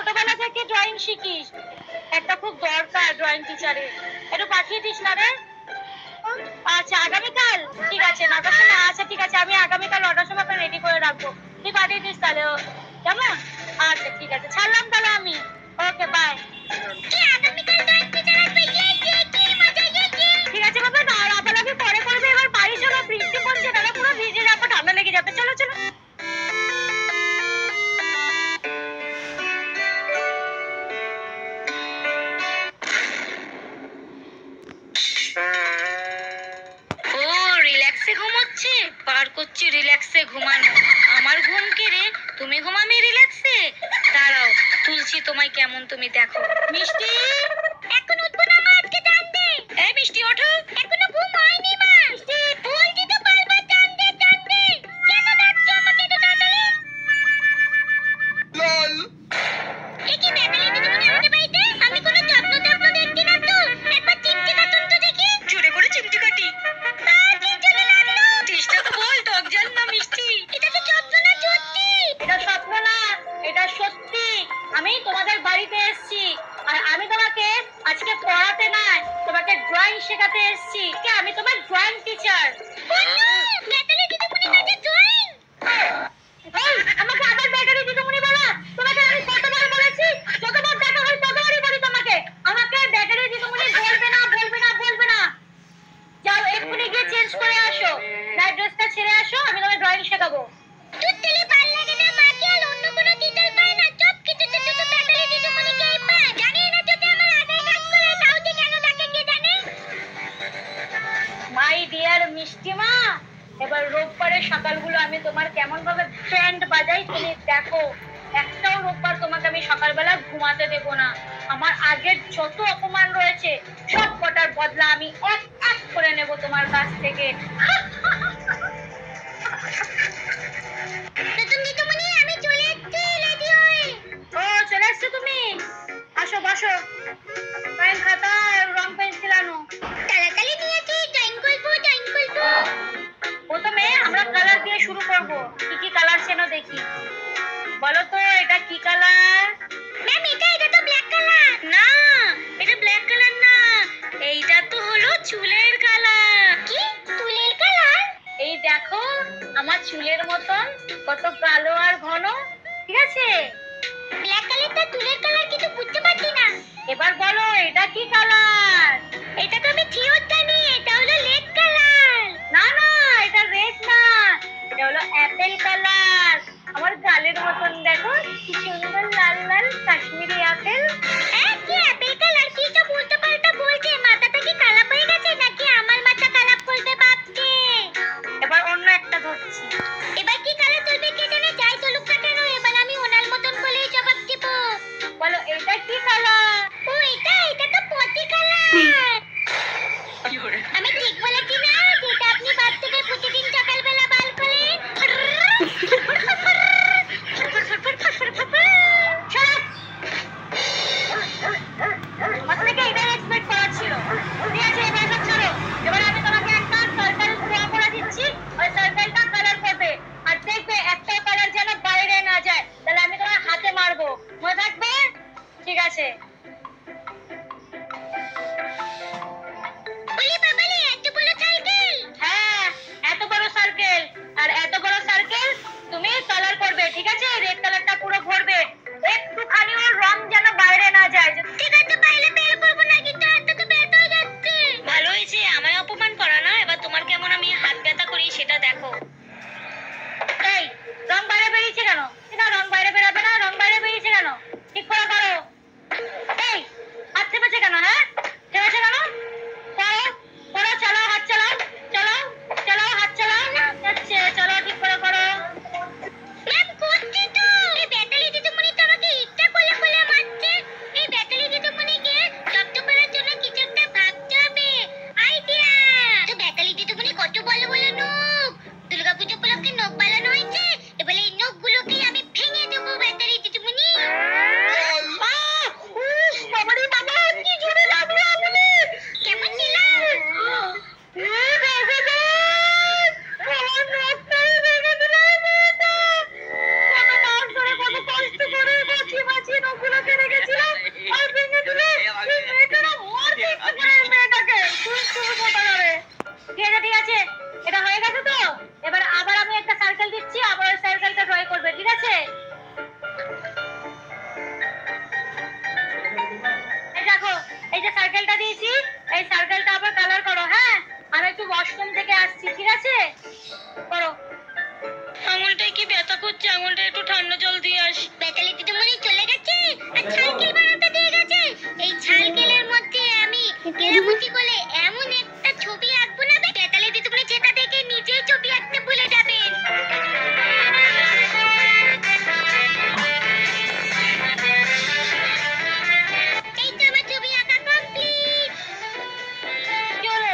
ছোটবেলা থেকে ড্রয়িং শিখিস? একটা খুব দরকার ড্রয়িং টিচারের, একটু পাঠিয়ে দিস না রে? আচ্ছা আগামীকাল? ঠিক আছে 9টার সময়। আচ্ছা ঠিক আছে, আমি আগামীকাল 9টার সময় রেডি করে রাখবো, তুই পাঠিয়ে দিস তাহলে, কেমন? আচ্ছা ঠিক আছে, ছাড়লাম তাহলে আমি। Okay bye. ঠিক আছে বাবা, না লাফালাফি পরে করবে, এবার বাড়ি চলো, বৃষ্টি পড়ছে, তাহলে পুরো ভিজে যাবো, ঠান্ডা লেগে যাবে। চলো চলো। ও রিল্যাক্সে ঘুমোচ্ছে, পার করছি রিল্যাক্সে ঘুমানো। আমার ঘুম কেড়ে তুমি ঘুমামি রিল্যাক্সে? দাঁড়াও, তুলছি তোমায়, কেমন তুমি দেখো। মিষ্টি, এখন উঠবো না মা, আজকে টান দে। এই মিষ্টি ওঠো, এখনো ঘুম হয়নি মা। মিষ্টি বলছি তো বারবার টান দে টান দে, কেন ডাকছো আমাকে এত তাড়াতাড়ি? লল এ কি ব্যাটারি দিদিমণি আমাদের বাড়িতে? আমি কোনো যত্ন দেখছি না তো, একবার চিমটি কাটুন তো দেখি। জোরে করে চিমটি কাটি। চিমটি লাগলো। টিসটা তো বল, টক জাল না মিষ্টি? এটা তো স্বপ্ন না সত্যি? এটা স্বপ্ন না, এটা সত্যি। আমি তোমাদের বাড়িতে এসেছি, আর আমি তোমাকে আজকে পড়াতে নয়, তোমাকে ড্রয়িং শেখাতে এসেছি। আমি তোমার ড্রয়িং টিচার। ব্যাটারি দিদিমণি কাছে ড্রয়িং? আমাকে আবার ব্যাটারি দিদিমণি বলা? তোমাকে আমি কতবার বলেছি, যতবার দেখা হয় ততবারই বলি তোমাকে, আমাকে ব্যাটারি দিদিমণি বলবে না বলবে না বলবে না। যাও এক্ষুনি গিয়ে চেঞ্জ করে আসো, নাইট ড্রেসটা ছেড়ে আসো, আমি তোমাকে ড্রয়িং শেখাবো। তুই তেলে ভাল লাগে না মাকে, আর অন্য কোনো টিচার পায় না, সব কিছুতে শুধু ব্যাটারি দিদিমণিকেই পায়। জানি না যদি আমার আগে কাজ করে তাও যে কেন তাকে কে জানে। মাই ডিয়ার মিষ্টি মা, এবার রোববারের সকালগুলো আমি তোমার কেমন ভাবে ব্যান্ড বাজাই তুমি দেখো। একটাও রোববার তোমাকে আমি সকালবেলা ঘুমাতে দেবো না। আমার আগের যত অপমান রয়েছে সব কটার বদলা আমি এক এক করে নেব তোমার কাছ থেকে। আমি চলে এসেছি রেডি হয়ে। ও চলে এসছো তুমি, আসো বসো। পেন খাতা রং পেন্সিল আনো, তাড়াতাড়ি নিয়েছি, ড্রয়িং করবো ড্রয়িং করবো। প্রথমে আমরা কালার দিয়ে শুরু করব, কি কি কালার চেনো দেখি, বলো তো এটা কি কালার? ম্যাম এটা তো ব্ল্যাক কালার। না এটা ব্ল্যাক কালার না, এইটা তো হলো চুলের কালার। কি চুলের কালার? এই দেখো আমার চুলের মতন কত কালো আর ঘন, ঠিক আছে? ব্ল্যাক কালারটা চুলের কালার, কিছু বুঝতে পারছি না। এবার বলো এটা কি কালার? এটা তো আমি ঠিক জানি, এটা হলো রেড কালার। না না এটা রেড না, এটা হলো অ্যাপেল কালার। আমার গালের মতন দেখো কি সুন্দর লাল লাল কাশ্মীরি আপেল। কি অ্যাপেল কালার? কি তো বলতে পাল্টা বলছে, মাথাটা কি কালা হয়ে গেছে নাকি আমার মাথা কালা করবে ভাবছে? এবার অন্য একটা ধরছি। এবার কি কালার চলবে কে জানে, যাই চলুক না কেন, এবার আমি ওনার মতন বলেই জবাব দেব। বলো এটা কি কালার? ও এটা তো পটি কালার। আমি ঠিক বলেছি না, যেটা আপনি বাথ থেকে প্রতিদিন সকালবেলা বাল করেন? ঠিক আছে। হ্যাঁ এত বড় সার্কেল, আর এত বড় সার্কেল তুমি কালার করবে, ঠিক আছে? রেড কালারটা পুরো ভরবে, একটুখানি ওর রং যেন বাইরে না যায়। ঠিক আছে বাইরে বের করব না, কিন্তু হাতটা তো বের হয়ে যাচ্ছে। ভালো হয়েছে, আমায় অপমান করা না, এবার তোমার কেমন আমি হাত ব্যথা করি সেটা দেখো। এই রং বাইরে বেরিয়েছে কেন? না রং বাইরে বেরাবে না, রং বাইরে বেরিয়েছে কেন? ঠিক করে করো। এই হাত চেপেছে কেন? হ্যাঁ চেপেছে কেন? করো চালাও, হাত চালাও, চালাও চালাও, হাত চালাও, যাচ্ছে, চলো ঠিক করে করো। ম্যাম করছি তো। এই ব্যাটারি দিদিমণি তো আমাকে ইচ্ছা করলে এই যে সার্কেলটা দিয়েছি, এই সার্কেলটা আবার কালার করো। হ্যাঁ, আমি একটু ওয়াশরুম থেকে আসছি, ঠিক আছে? করো। আঙুলটায় কি ব্যথা করছে, আঙুলটা একটু ঠান্ডা জল দিয়ে আস। বেতালি দিদিমণি চলে গেছে আর সার্কেল বানাতে দিয়ে গেছে। এই সার্কেলের মধ্যে আমি কেরামতি করে এমন একটা ছবি আঁকবো না, বেতালি দিদিমণি যেটা দেখে নিজেই ছবি আঁকতে ভুলে যাবেন। এই তো আমার ছবি আঁকা কমপ্লিট। চলো,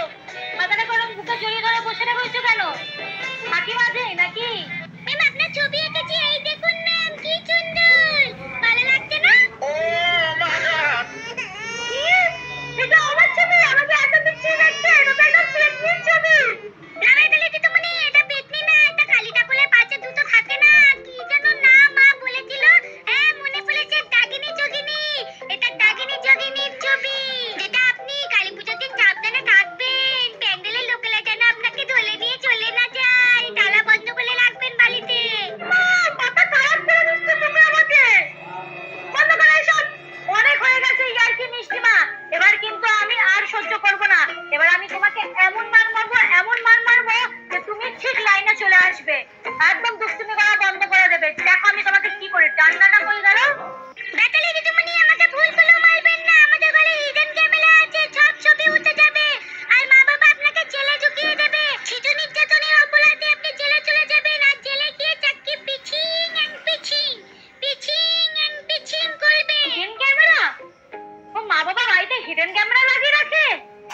মাথাটা গরম, বুকে জড়িয়ে ধরে বসে রয়েছো কেন? ফাঁকি মাঝে নাকি? ম্যাম আপনার ছবি এঁকেছি, এই দেখুন ম্যাম, কি সুন্দর, ভালো লাগছে না? ও মাই গড, এটা আমার ছবি, আমাকে এত মিষ্টি লাগছে, এটা তো একটা পেটনির ছবি। না বেতালি দিদিমণি, এটা পেটনি না, এটা কালী ঠাকুরের পাশে দুটো থাকে না, কি যেন নাম মা বলেছিল। হ্যাঁ মনে পড়েছে, ডাকিনী যোগিনী। এটা ডাকিনী যোগিনীর ছবি, যেটা আপনি কালী পুজোর দিন সাবধানে থাকবেন, প্যান্ডেলের লোকেরা যেন আপনাকে ধরে নিয়ে চলে না যায়, তালা বন্ধ করে রাখবেন বাড়িতে। মাথা খারাপ করে দিচ্ছে তুমি আমাকে, বন্ধ করো এসব, অনেক হয়ে গেছে ইয়ার্কি মিষ্টিমা। এবার কিন্তু আমি আর সহ্য করব না, এবার আমি তোমাকে এমন মার মারবো, এমন মার মারবো যে তুমি ঠিক লাইনে চলে আসবে, একদম দুষ্টুমি করা বন্ধ করে দেবে। দেখো আমি তোমাকে কি করে, ডান্ডাটা কই গেল? বেতালি দিদিমণি আমাকে ভুল করে মারবেন না, আমাদের ঘরে হিডেন ক্যামেরা আছে, সব ছবি উঠে যাবে, আর মা বাবা আপনাকে জেলে ঢুকিয়ে দেবে। শিশু নির্যাতনের অপরাধে আপনি জেলে চলে যাবেন, আর জেলে গিয়ে চাকরি পিছিং এন্ড পিছিং, পিছিং এন্ড পিছিং করবে। Hidden camera? ও মা বাবা বাড়িতে হিডেন ক্যামেরা লাগিয়ে রাখে?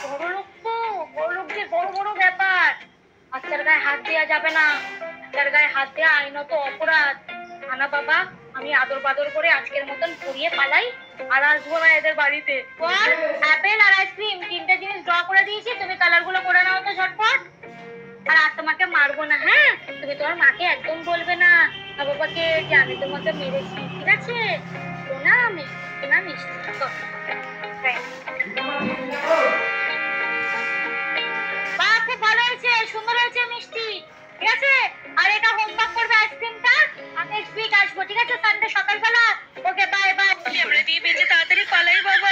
বড় লোক তো, বড় লোক যে বড় বড় ব্যাপার। বাচ্চার গায়ে হাত দেওয়া যাবে না, বাচ্চার গায়ে হাত দেওয়া আইনত অপরাধ। না বাবা, আমি আদর বাদর করে আজকের মতন পড়িয়ে পালাই, আর আসবো না এদের বাড়িতে। বল, অ্যাপেল আর আইসক্রিম তিনটে জিনিস ড্র করে দিয়েছি, তুমি কালার গুলো করে নাও তো ঝটপট। আর তোমাকে মারবো না, হ্যাঁ? তুমি তোমার মাকে একদম বলবে না, মা বাবাকে, যে আমি তোমাকে মেরেছি, ঠিক আছে? না মিষ্টি, না মিষ্টি। বাহ, খুব ভালো হয়েছে, সুন্দর হয়েছে মিষ্টি, ঠিক আছে? আর এটা হোমওয়ার্ক করবে আইসক্রিমটা, আমি নেক্সট উইক আসবো, ঠিক আছে? সানডে সকালবেলা। Okay bye bye. ক্যামেরা দিয়ে বেঁচে তাড়াতাড়ি পালাই বাবা,